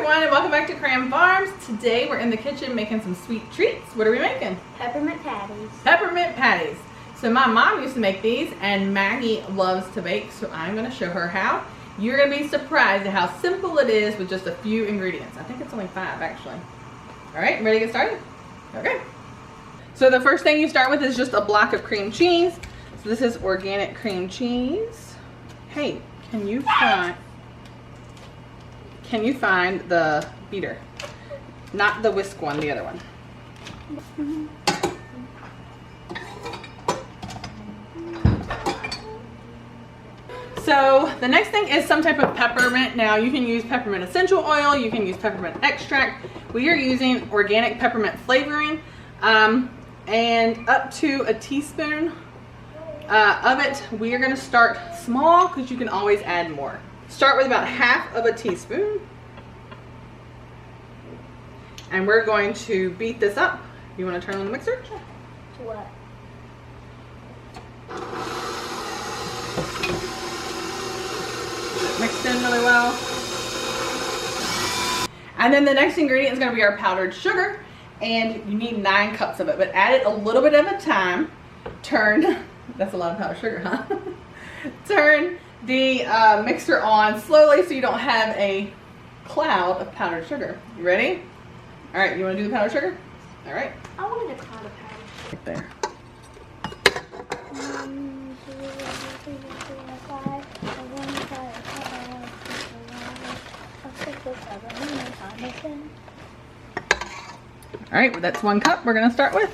everyone, and welcome back to Cram Farms. Today we're in the kitchen making some sweet treats. What are we making? Peppermint patties. Peppermint patties. So my mom used to make these and Maggie loves to bake, so I'm going to show her how. You're going to be surprised at how simple it is with just a few ingredients. I think it's only 5 actually. Alright, ready to get started? Okay. So the first thing you start with is just a block of cream cheese. So this is organic cream cheese. Hey, can you find the beater? Not the whisk one, the other one. So the next thing is some type of peppermint. Now you can use peppermint essential oil, you can use peppermint extract. We are using organic peppermint flavoring, and up to a teaspoon of it. We are going to start small because you can always add more. Start with about half of a teaspoon. And we're going to beat this up. You want to turn on the mixer? Sure. To what? Mixed in really well. And then the next ingredient is going to be our powdered sugar. And you need 9 cups of it. But add it a little bit at a time. Turn, that's a lot of powdered sugar, huh? Turn the mixer on slowly so you don't have a cloud of powdered sugar. You ready? All right, you want to do the powdered sugar? All right. I wanted a cloud of powder. Right there. All right, well, that's 1 cup we're going to start with.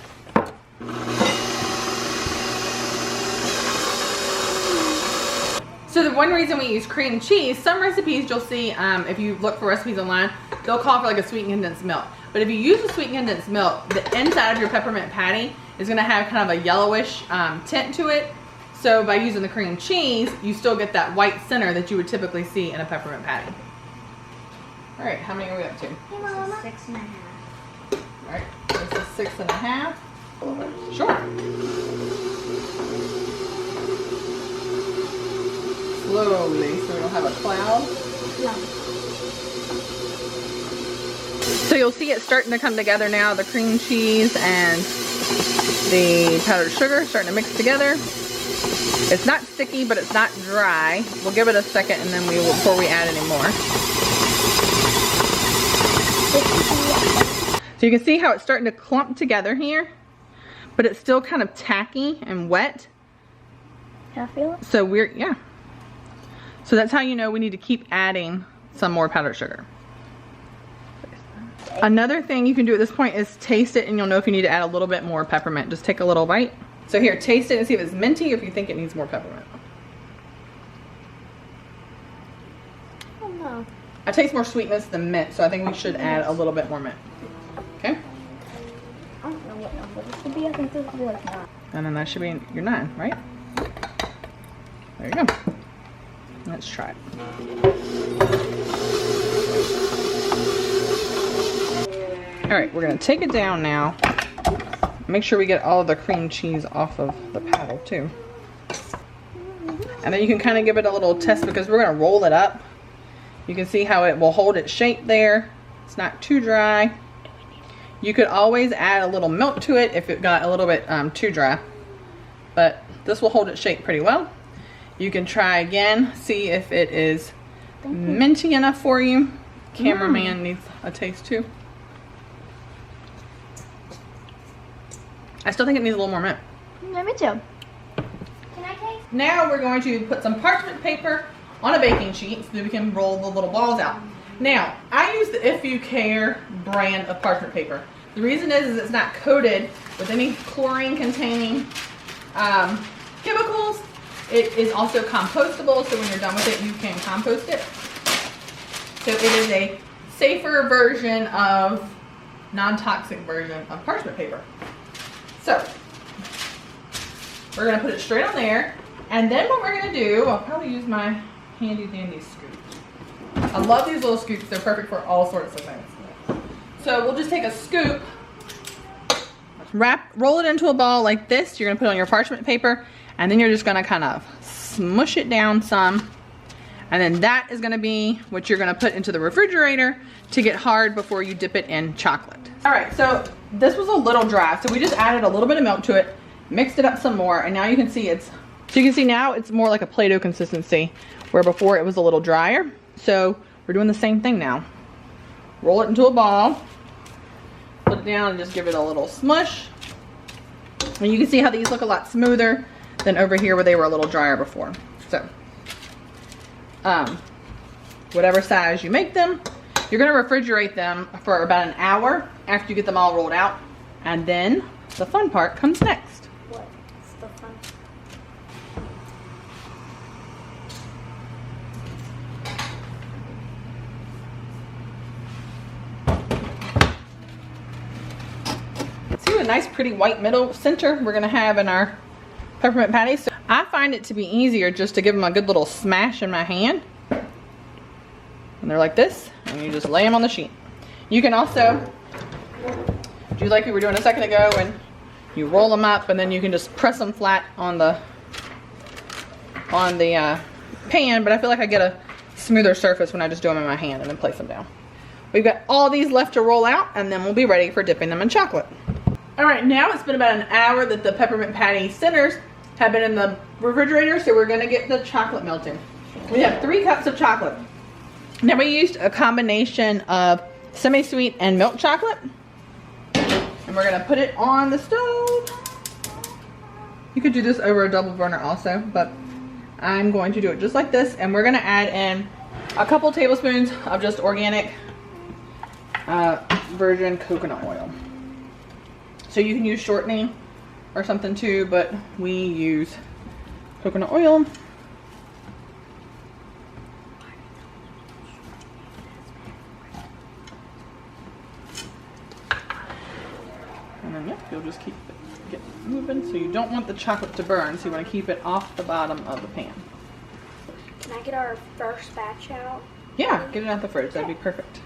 So the one reason we use cream cheese, some recipes you'll see, if you look for recipes online, they'll call for like a sweetened condensed milk. But if you use a sweetened condensed milk, the inside of your peppermint patty is going to have kind of a yellowish tint to it. So by using the cream cheese, you still get that white center that you would typically see in a peppermint patty. All right, how many are we up to? Hey, Mama. 6.5. All right, this is 6.5. Sure. Slowly, so we don't have a cloud. No. So you'll see it starting to come together now. The cream cheese and the powdered sugar starting to mix together. It's not sticky, but it's not dry. We'll give it a second, and then we will before we add any more. So you can see how it's starting to clump together here, but it's still kind of tacky and wet. Can I feel it? So So that's how you know we need to keep adding some more powdered sugar. Another thing you can do at this point is taste it, and you'll know if you need to add a little bit more peppermint. Just take a little bite. So here, taste it and see if it's minty or if you think it needs more peppermint. Oh no. I taste more sweetness than mint, so I think we should add a little bit more mint. Okay? I don't know what number this should be. I think this should be like 9. And then that should be your 9, right? There you go. Let's try it. All right, we're gonna take it down now. Make sure we get all of the cream cheese off of the paddle too. And then you can kind of give it a little test because we're gonna roll it up. You can see how it will hold its shape there. It's not too dry. You could always add a little milk to it if it got a little bit too dry. But this will hold its shape pretty well. You can try again, see if it is minty enough for you. Cameraman needs a taste too. I still think it needs a little more mint. Yeah, me too. Can I taste? Now we're going to put some parchment paper on a baking sheet so that we can roll the little balls out. Now, I use the If You Care brand of parchment paper. The reason is it's not coated with any chlorine containing chemicals. It is also compostable, so when you're done with it, you can compost it. So it is a safer version of, non-toxic version of parchment paper. So, we're going to put it straight on there, and then what we're going to do, I'll probably use my handy dandy scoop. I love these little scoops, they're perfect for all sorts of things. So we'll just take a scoop, roll it into a ball like this. You're going to put it on your parchment paper, and then you're just going to kind of smush it down some, And then that is gonna be what you're gonna put into the refrigerator to get hard before you dip it in chocolate. All right, so this was a little dry, so we just added a little bit of milk to it, mixed it up some more, and now you can see now it's more like a Play-Doh consistency, where before it was a little drier. So we're doing the same thing now. Roll it into a ball, put it down and just give it a little smush. And you can see how these look a lot smoother than over here where they were a little drier before. So, whatever size you make them, you're gonna refrigerate them for about an hour after you get them all rolled out. And then the fun part comes next. What's the fun? See what a nice pretty white middle center we're gonna have in our peppermint patties. So I find it to be easier just to give them a good little smash in my hand. And they're like this, and you just lay them on the sheet. You can also do like we were doing a second ago, and you roll them up and then you can just press them flat on the pan, but I feel like I get a smoother surface when I just do them in my hand and then place them down. We've got all these left to roll out, and then we'll be ready for dipping them in chocolate. All right, now it's been about an hour that the peppermint patty centers have been in the refrigerator, so we're gonna get the chocolate melting. We have 3 cups of chocolate. Now we used a combination of semi-sweet and milk chocolate, and we're gonna put it on the stove. You could do this over a double burner also, but I'm going to do it just like this, and we're gonna add in a couple tablespoons of just organic virgin coconut oil. So you can use shortening or something too, but we use coconut oil. And then, yep, you'll just keep it moving. So you don't want the chocolate to burn, so you want to keep it off the bottom of the pan. Can I get our first batch out? Yeah, get it out the fridge. That'd be perfect.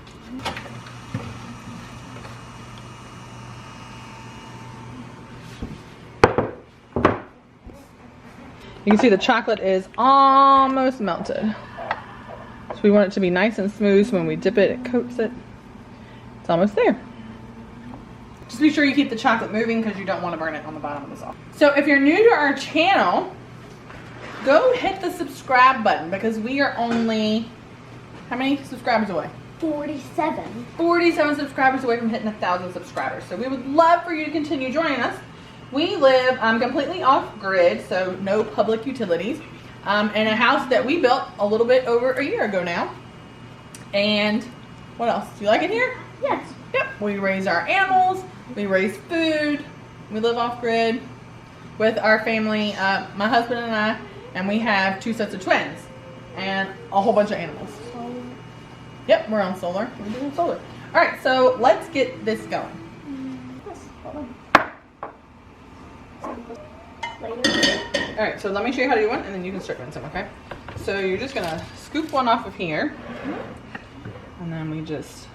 You can see the chocolate is almost melted. So we want it to be nice and smooth, so when we dip it, it coats it. It's almost there. Just be sure you keep the chocolate moving because you don't want to burn it on the bottom of the sauce. So if you're new to our channel, go hit the subscribe button because we are only, how many subscribers away? 47. 47 subscribers away from hitting 1,000 subscribers. So we would love for you to continue joining us. We live completely off grid, so no public utilities, in a house that we built a little bit over a year ago now. And what else? Do you like it here? Yes. Yep. We raise our animals, we raise food, we live off grid with our family, my husband and we have 2 sets of twins and a whole bunch of animals. Yep, we're on solar. We're doing solar. All right, so let's get this going. All right, so let me show you how to do one, and then you can start doing some, okay? So you're just gonna scoop one off of here, and then we just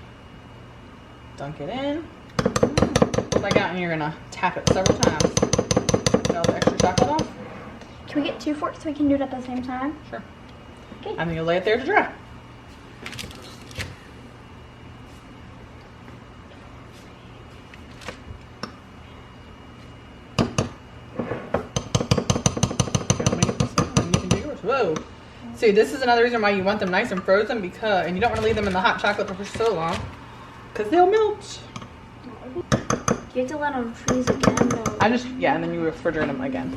dunk it in. Pull back out, and you're gonna tap it several times. Get all the extra chocolate off. Can we get 2 forks so we can do it at the same time? Sure. Okay. And then you'll lay it there to dry. Whoa. See, this is another reason why you want them nice and frozen, because, and you don't want to leave them in the hot chocolate for so long, because they'll melt. You have to let them freeze again, though. Yeah, and then you refrigerate them again.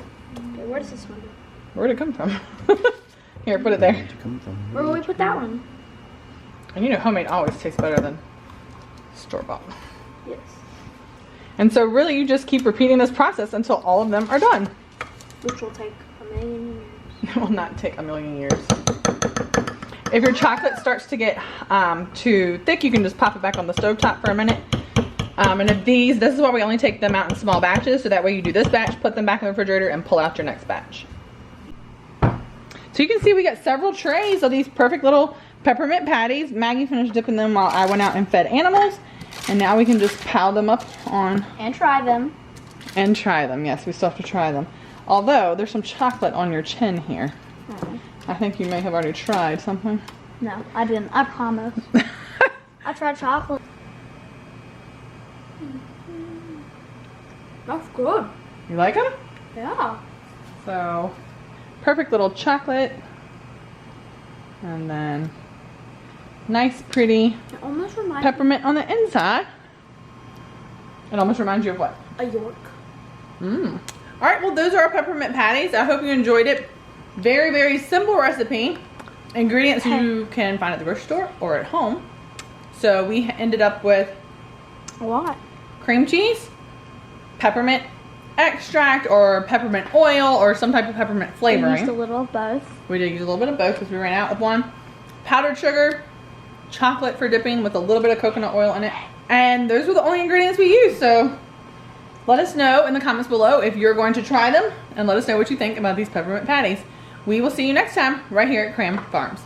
Okay, where does this one go? Where'd it come from? Here, put it there. Where will we put that one? And you know homemade always tastes better than store-bought. Yes. And so really you just keep repeating this process until all of them are done. Which will take a million years. It will not take a million years. If your chocolate starts to get too thick, you can just pop it back on the stovetop for a minute. And if this is why we only take them out in small batches, so that way you do this batch, put them back in the refrigerator, and pull out your next batch. So you can see we got several trays of these perfect little peppermint patties. Maggie finished dipping them while I went out and fed animals. And now we can just pile them up on. And try them. And try them. Yes, we still have to try them. Although, there's some chocolate on your chin here. I think you may have already tried something. No, I didn't. I promise. I tried chocolate. That's good. You like them? Yeah. So, perfect little chocolate. And then nice, pretty It almost reminds peppermint on the inside. It almost reminds you of what? me of a York. Mmm. All right, well, those are our peppermint patties. I hope you enjoyed it. Very, very simple recipe. Ingredients you can find at the grocery store or at home. So we ended up with A lot. cream cheese, peppermint extract or peppermint oil or some type of peppermint We flavoring. used a little of both. We did use a little bit of both because we ran out of one. Powdered sugar, chocolate for dipping with a little bit of coconut oil in it. And those were the only ingredients we used. So let us know in the comments below if you're going to try them and let us know what you think about these peppermint patties. We will see you next time right here at Cram Farms.